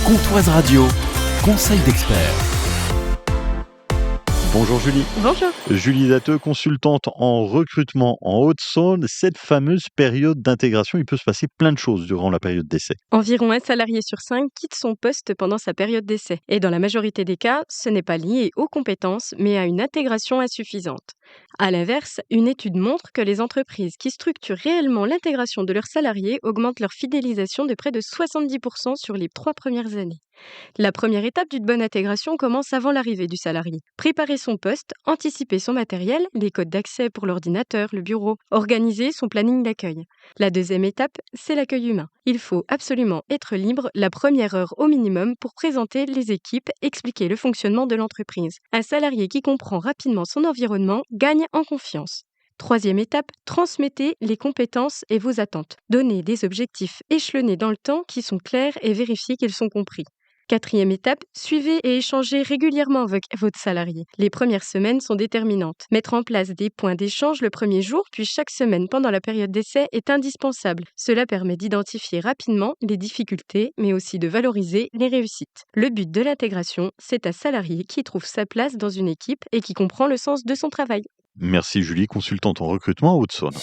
Comptoise Radio, conseil d'expert. Bonjour Julie. Bonjour. Julie Datteux, consultante en recrutement en Haute-Saône. Cette fameuse période d'intégration, il peut se passer plein de choses durant la période d'essai. Environ un salarié sur 5 quitte son poste pendant sa période d'essai. Et dans la majorité des cas, ce n'est pas lié aux compétences, mais à une intégration insuffisante. À l'inverse, une étude montre que les entreprises qui structurent réellement l'intégration de leurs salariés augmentent leur fidélisation de près de 70% sur les 3 premières années. La première étape d'une bonne intégration commence avant l'arrivée du salarié. Préparer son poste, anticiper son matériel, les codes d'accès pour l'ordinateur, le bureau, organiser son planning d'accueil. La deuxième étape, c'est l'accueil humain. Il faut absolument être libre la première heure au minimum pour présenter les équipes, expliquer le fonctionnement de l'entreprise. Un salarié qui comprend rapidement son environnement gagne en confiance. Troisième étape, transmettez les compétences et vos attentes. Donnez des objectifs échelonnés dans le temps qui sont clairs et vérifiez qu'ils sont compris. Quatrième étape, suivez et échangez régulièrement avec votre salarié. Les premières semaines sont déterminantes. Mettre en place des points d'échange le premier jour, puis chaque semaine pendant la période d'essai est indispensable. Cela permet d'identifier rapidement les difficultés, mais aussi de valoriser les réussites. Le but de l'intégration, c'est un salarié qui trouve sa place dans une équipe et qui comprend le sens de son travail. Merci Julie, consultante en recrutement en Haute-Saône.